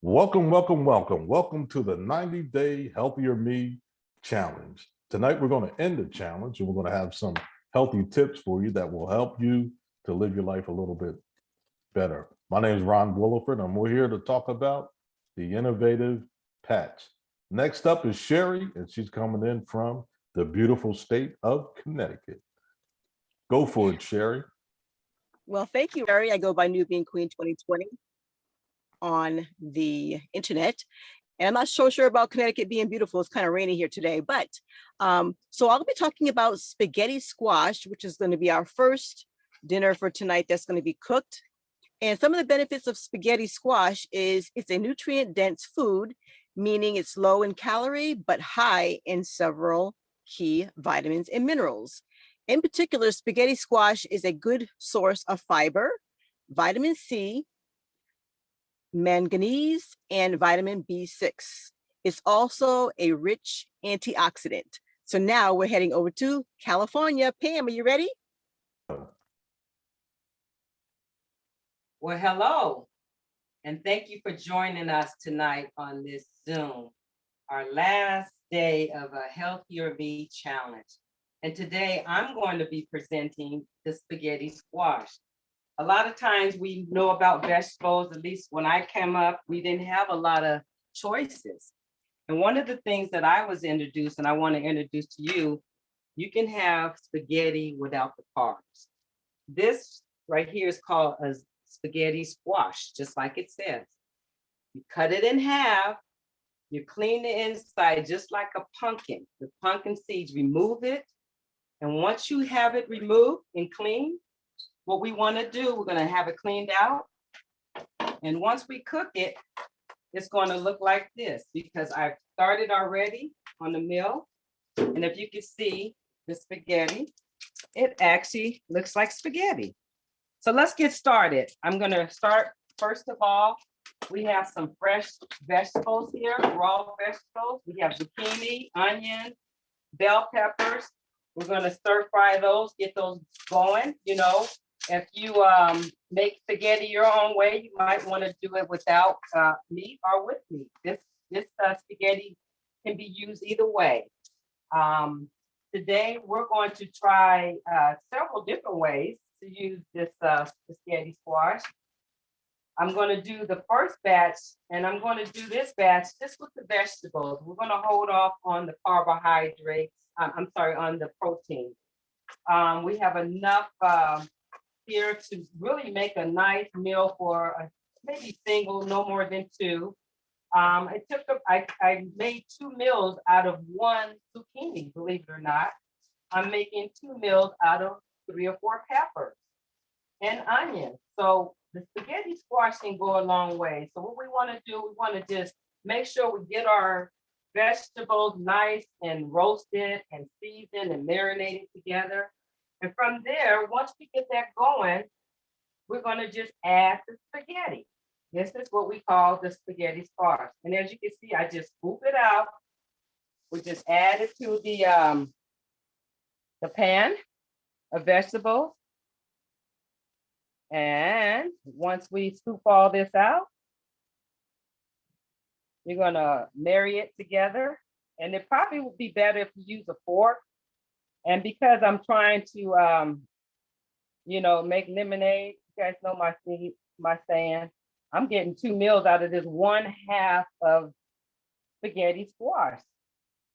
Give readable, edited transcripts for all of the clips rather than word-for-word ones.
Welcome, welcome, welcome. Welcome to the 90-Day Healthier Me Challenge. Tonight, we're going to end the challenge and we're going to have some healthy tips for you that will help you to live your life a little bit better. My name is Ron Williford, and we're here to talk about the innovative patch. Next up is Sherry, and she's coming in from the beautiful state of Connecticut. Go for it, Sherry. Well, thank you, Sherry. I go by New Being Queen 2020 on the internet. And I'm not so sure about Connecticut being beautiful. It's kind of rainy here today. But so I'll be talking about spaghetti squash, which is going to be our first dinner for tonight that's going to be cooked. And some of the benefits of spaghetti squash is it's a nutrient-dense food, meaning it's low in calorie, but high in several key vitamins and minerals. In particular, spaghetti squash is a good source of fiber, vitamin C, manganese, and vitamin B6. It's also a rich antioxidant. So now we're heading over to California. Pam, are you ready? Well, hello, and thank you for joining us tonight on this Zoom, our last day of a Healthier Me Challenge. And today I'm going to be presenting the spaghetti squash. A lot of times we know about vegetables, at least when I came up, we didn't have a lot of choices. And one of the things that I was introduced, and I want to introduce to you, you can have spaghetti without the carbs. This right here is called a spaghetti squash, just like it says. You cut it in half, you clean the inside just like a pumpkin. The pumpkin seeds, remove it. And once you have it removed and clean, what we want to do, we're going to have it cleaned out. And once we cook it, it's going to look like this because I've started already on the mill. And if you can see the spaghetti, it actually looks like spaghetti. So let's get started. I'm going to start, first of all, we have some fresh vegetables here, raw vegetables. We have zucchini, onion, bell peppers. We're going to stir fry those, get those going. You know, if you make spaghetti your own way, you might want to do it without meat or with meat. This spaghetti can be used either way. Today, we're going to try several different ways to use this spaghetti squash. I'm going to do the first batch, and I'm going to do this batch just with the vegetables. We're going to hold off on the carbohydrates. I'm sorry, on the protein. We have enough here to really make a nice meal for maybe single, no more than two. I made 2 meals out of 1 zucchini, believe it or not. I'm making 2 meals out of 3 or 4 peppers and onions. So the spaghetti squash can go a long way. So what we want to do, we want to just make sure we get our vegetables nice and roasted and seasoned and marinated together. And from there, once we get that going, we're going to just add the spaghetti. This is what we call the spaghetti squash. And as you can see, I just scoop it out. We just add it to the pan of vegetables. And once we scoop all this out, you're gonna marry it together. And it probably would be better if you use a fork. And because I'm trying to, make lemonade, you guys know my saying, I'm getting 2 meals out of this 1/2 of spaghetti squash.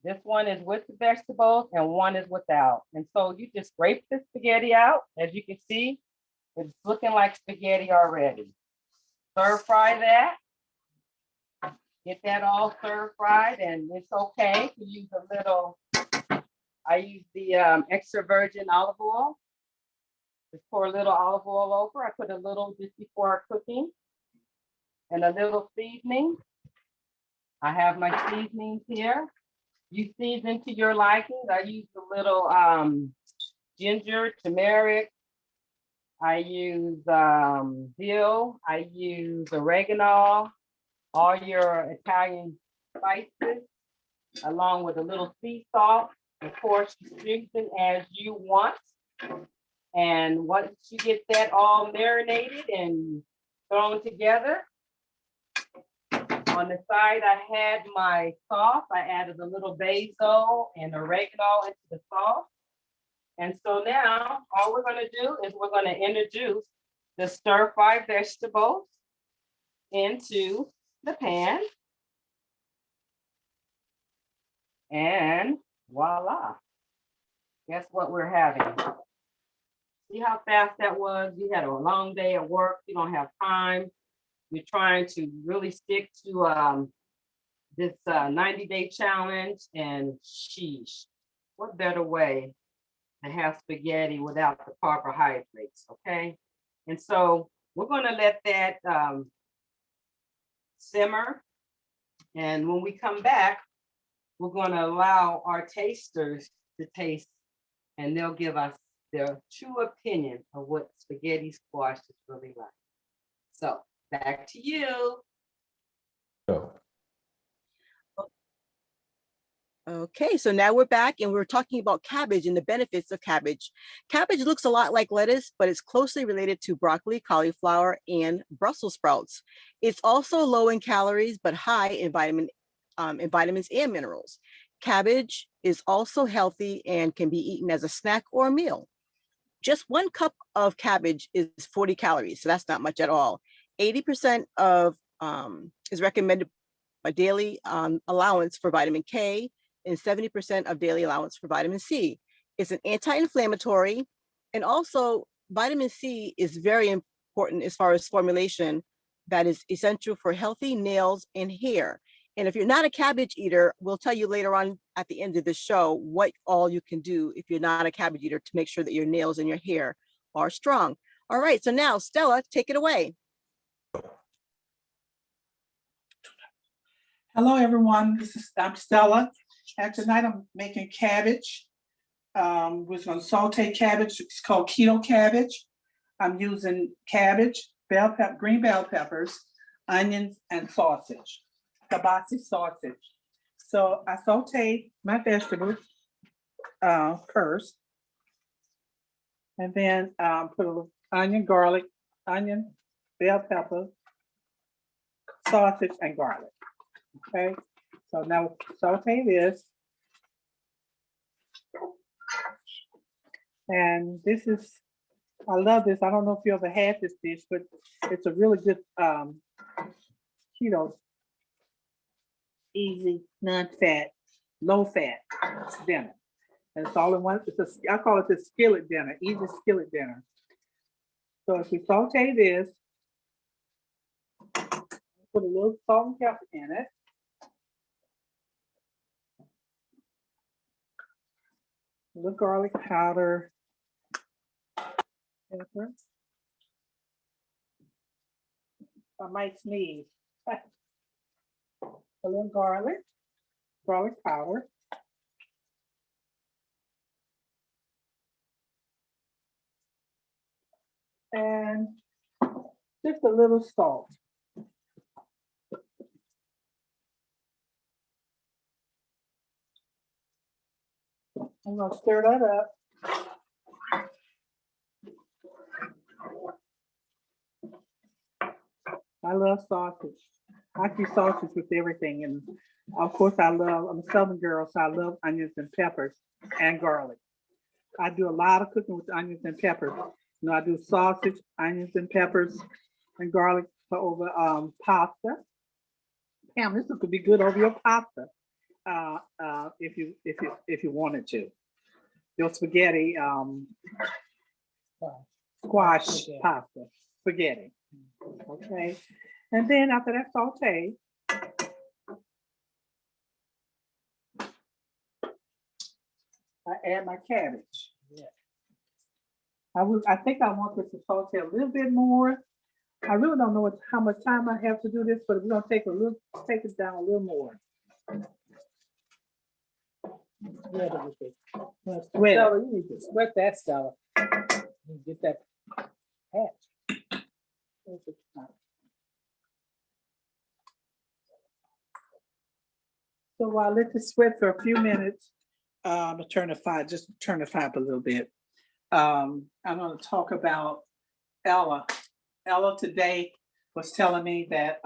This one is with the vegetables and one is without. And so you just scrape the spaghetti out. As you can see, it's looking like spaghetti already. Stir fry that. Get that all stir fried, and it's okay to use a little, I use the extra virgin olive oil. Just pour a little olive oil over. I put a little just before cooking and a little seasoning. I have my seasonings here. You season to your liking. I use a little ginger, turmeric. I use dill. I use oregano, all your Italian spices, along with a little sea salt. Of course, you season as you want. And once you get that all marinated and thrown together, On the side, I had my sauce. I added a little basil and oregano into the sauce. And so now all we're going to do is we're going to introduce the stir-fry vegetables into the pan. And voila. Guess what we're having? See how fast that was? You had a long day at work. You don't have time. You're trying to really stick to this 90-day challenge, and sheesh, what better way to have spaghetti without the carbohydrates, okay? And so we're gonna let that simmer. And when we come back, we're gonna allow our tasters to taste, and they'll give us their true opinion of what spaghetti squash is really like. So back to you. Go. Okay, so now we're back and we're talking about cabbage and the benefits of cabbage. Cabbage looks a lot like lettuce, but it's closely related to broccoli, cauliflower, and Brussels sprouts. It's also low in calories, but high in vitamins and minerals. Cabbage is also healthy and can be eaten as a snack or a meal. Just 1 cup of cabbage is 40 calories, so that's not much at all. 80% of is recommended a daily allowance for vitamin K and 70% of daily allowance for vitamin C. It's an anti-inflammatory, and also vitamin C is very important as far as formulation that is essential for healthy nails and hair. And if you're not a cabbage eater, we'll tell you later on at the end of the show what all you can do if you're not a cabbage eater to make sure that your nails and your hair are strong. All right, so now Stella, take it away. Hello, everyone. I'm Stella, and tonight I'm making cabbage. We're going to saute cabbage. It's called keto cabbage. I'm using cabbage, green bell peppers, onions, and sausage, kielbasa sausage. So I saute my vegetables first, and then put a little onion, garlic, onion, bell pepper, sausage, and garlic. Okay, so now saute this. And this is, I love this. I don't know if you ever had this dish, but it's a really good keto, easy, non-fat, low-fat dinner. And it's all in one, I call it the skillet dinner, easy skillet dinner. So if we saute this, put a little salt and pepper in it. A little garlic powder, pepper. I might sneeze. A little garlic powder. And just a little salt. I'm gonna stir that up. I love sausage. I do sausage with everything. And of course I'm a Southern girl, so I love onions and peppers and garlic. I do a lot of cooking with onions and peppers. You know, I do sausage, onions and peppers and garlic over pasta. Pam, this could be good over your pasta. If you wanted to. Your spaghetti, squash pasta, spaghetti. Okay, and then after that saute, I add my cabbage. Yeah. I think I want this to saute a little bit more. I really don't know how much time I have to do this, but we're gonna take it down a little more. Stella, you need to sweat that, Stella. Get that patch. So while I let this sweat for a few minutes, I'm gonna turn the fire up a little bit. I'm gonna talk about Ella. Ella today was telling me that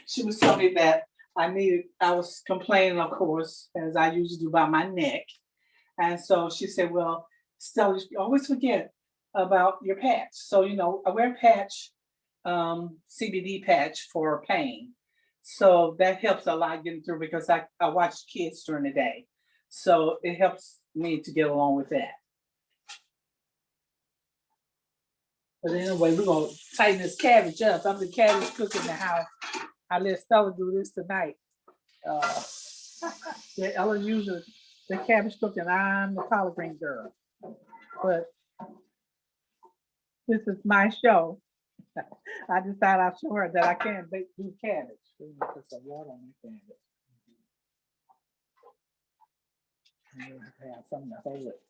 She was telling me that I was complaining, of course, as I usually do, about my neck. And so she said, well, Stella, you always forget about your patch. So, I wear a patch, CBD patch for pain. So that helps a lot getting through because I watch kids during the day. So it helps me to get along with that. But anyway, we're going to tighten this cabbage up. I'm the cabbage cook in the house. I let Stella do this tonight. Yeah, Ella usually the cabbage cook and I'm the collard green girl. But this is my show. I decided I'll show her that I can do cabbage. Put some water on the cabbage. And I have something to hold it.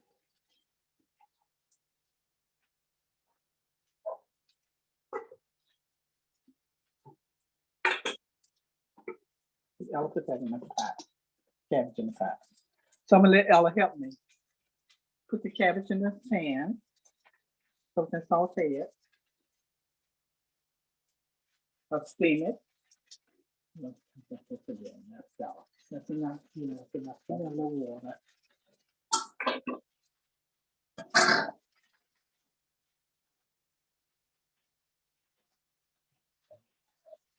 Ella put that in the pot. Cabbage in the pot. So I'm gonna let Ella help me. Put the cabbage in the pan. So we can saute it. Or steam it. That's enough, that's enough. Put in a little water.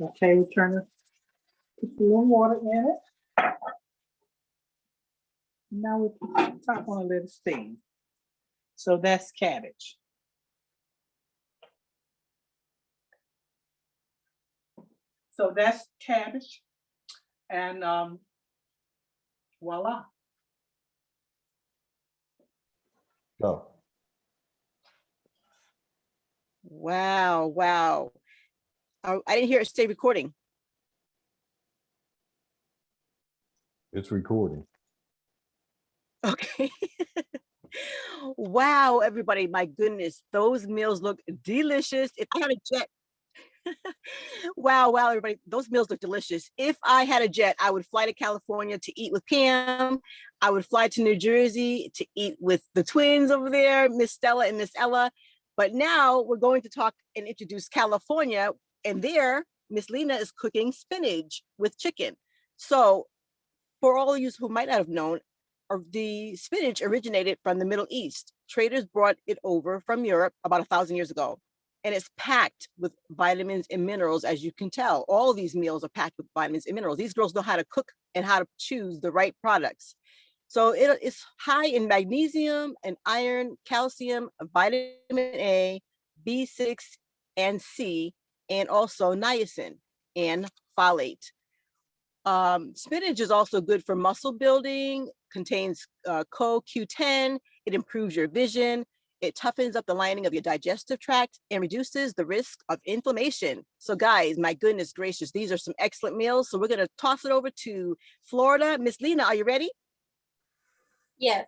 Okay, we turn it. Put a little water in it. Now we put the top on a little steam. So that's cabbage. So that's cabbage. And voila. Go. Wow, wow. I didn't hear it stay recording. It's recording. Okay. Wow, everybody, my goodness, those meals look delicious. If I had a jet, wow, everybody, those meals look delicious. If I had a jet, I would fly to California to eat with Pam. I would fly to New Jersey to eat with the twins over there, Miss Stella and Miss Ella. But now we're going to talk and introduce California, and there, Miss Lena is cooking spinach with chicken. So for all of you who might not have known, the spinach originated from the Middle East. Traders brought it over from Europe about 1,000 years ago. And it's packed with vitamins and minerals, as you can tell. All of these meals are packed with vitamins and minerals. These girls know how to cook and how to choose the right products. So it's high in magnesium and iron, calcium, vitamin A, B6 and C, and also niacin and folate. Spinach is also good for muscle building, contains CoQ10, it improves your vision, it toughens up the lining of your digestive tract and reduces the risk of inflammation. So guys, my goodness gracious, these are some excellent meals. So we're gonna toss it over to Florida. Miss Lena, are you ready? Yes.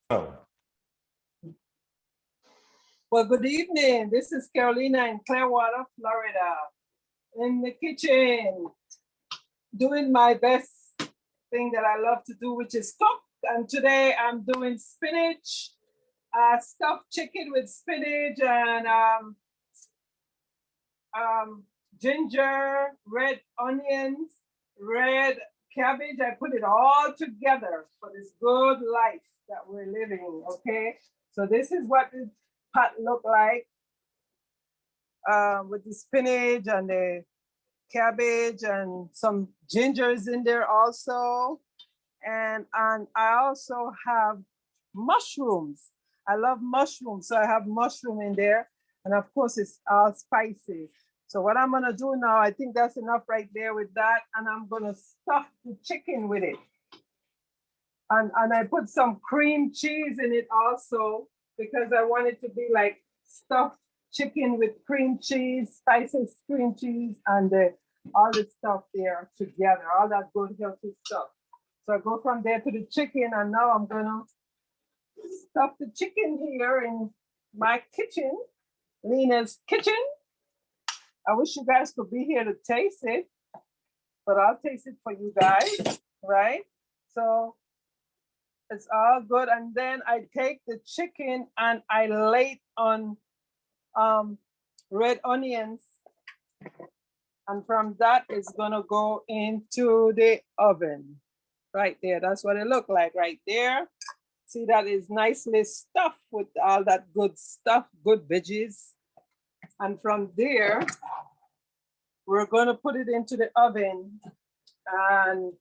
Go. Well, good evening. This is Carolina in Clearwater, Florida, in the kitchen, doing my best thing that I love to do, which is cook. And today I'm doing spinach, stuffed chicken with spinach and ginger, red onions, red cabbage. I put it all together for this good life that we're living, okay? So this is what the pot look like with the spinach and the cabbage and some gingers in there also. And I also have mushrooms. I love mushrooms, so I have mushroom in there. And of course, it's all spicy. So what I'm gonna do now, I think that's enough right there with that. And I'm gonna stuff the chicken with it. And I put some cream cheese in it also, because I want it to be like stuffed chicken with cream cheese, spicy cream cheese, and all the stuff there together, all that good healthy stuff. So I go from there to the chicken, and now I'm gonna stuff the chicken here in my kitchen, Lena's kitchen. I wish you guys could be here to taste it, but I'll taste it for you guys, right? So it's all good. And then I take the chicken and I lay it on red onions And from that, it's gonna go into the oven. Right there, that's what it look like right there. See, that is nicely stuffed with all that good stuff, good veggies. And from there, we're gonna put it into the oven. And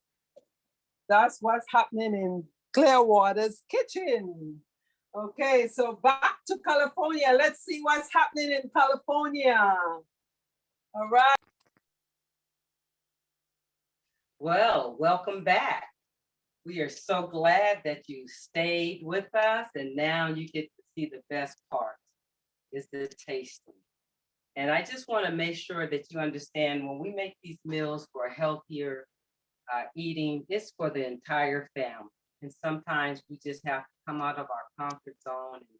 that's what's happening in Clearwater's kitchen. Okay, so back to California. Let's see what's happening in California. All right. Well, welcome back. We are so glad that you stayed with us, and now you get to see the best part, is the tasting. And I just want to make sure that you understand when we make these meals for healthier eating, it's for the entire family. And sometimes we just have to come out of our comfort zone and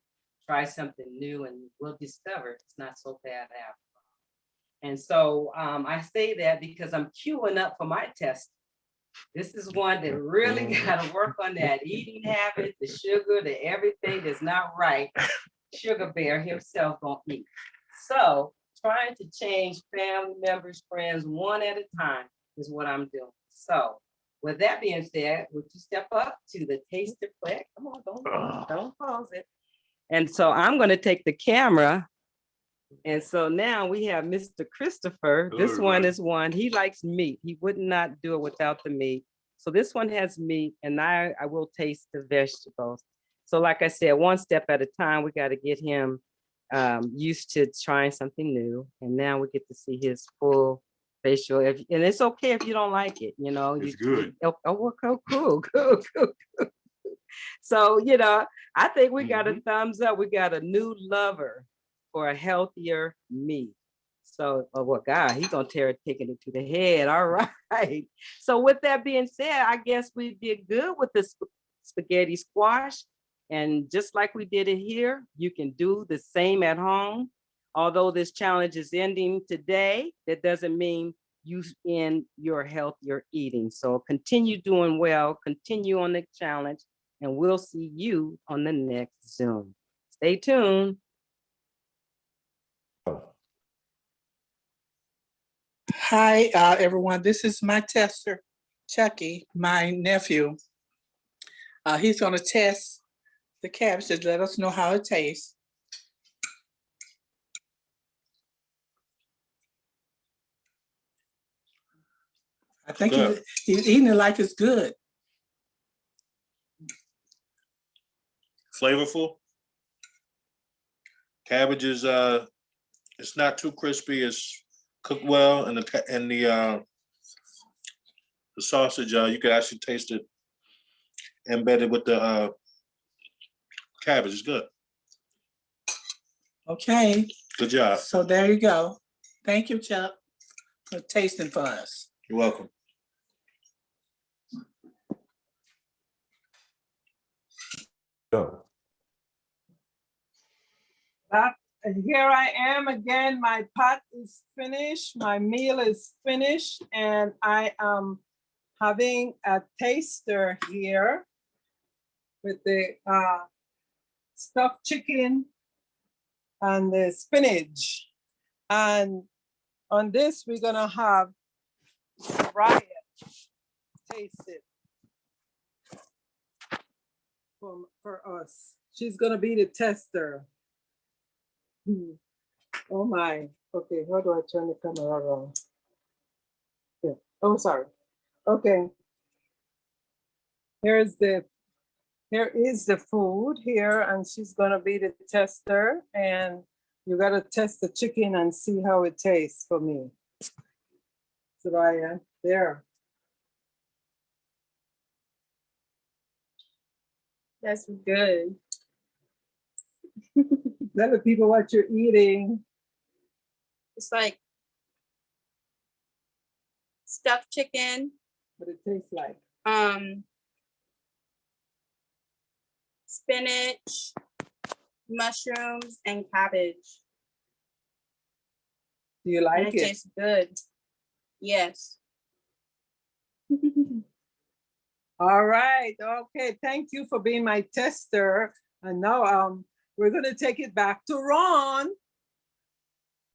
try something new, and we'll discover it's not so bad after all. And so I say that because I'm queuing up for my test. This is one that really got to work on that eating habit, the sugar, the everything that's not right. Sugar Bear himself gonna eat. So trying to change family members, friends, one at a time is what I'm doing. So with that being said, would you step up to the taster plate? Come on, don't pause it. And so I'm gonna take the camera. And so now we have Mr. Christopher. This one is one, he likes meat. He would not do it without the meat. So this one has meat, and I will taste the vegetables. So like I said, one step at a time, we got to get him used to trying something new. And now we get to see his full facial. And it's okay if you don't like it, you know. It's good. Cool. So, I think we got a thumbs up. We got a new lover for a healthier me. So, God, he's gonna taking it to the head. All right. So with that being said, I guess we did good with the spaghetti squash. And just like we did it here, you can do the same at home. Although this challenge is ending today, that doesn't mean you end your healthier eating. So continue doing well, continue on the challenge, and we'll see you on the next Zoom. Stay tuned. Hi, everyone. This is my tester, Chucky, my nephew. He's going to test the cabbage to let us know how it tastes. I think he's eating it like it's good. Flavorful. Cabbage is it's not too crispy. It's cooked well, and the sausage you can actually taste it embedded with the cabbage. It's good. Okay. Good job. So there you go. Thank you, Chuck, for tasting for us. You're welcome. Go. Here I am again. My pot is finished. My meal is finished, and I am having a taster here with the stuffed chicken and the spinach. And on this, we're gonna have Riot taste it for us. She's gonna be the tester. Oh my. Okay, how do I turn the camera around? Yeah. Oh, sorry. Okay. Here is the food here, and she's gonna be the tester, and you gotta test the chicken and see how it tastes for me. Soraya, there. That's good. Tell the people what you're eating. It's like stuffed chicken, What it tastes like. Spinach, mushrooms, and cabbage. Do you And like it it? tastes good. Yes. All right. Okay. Thank you for being my tester. And now we're gonna take it back to Ron.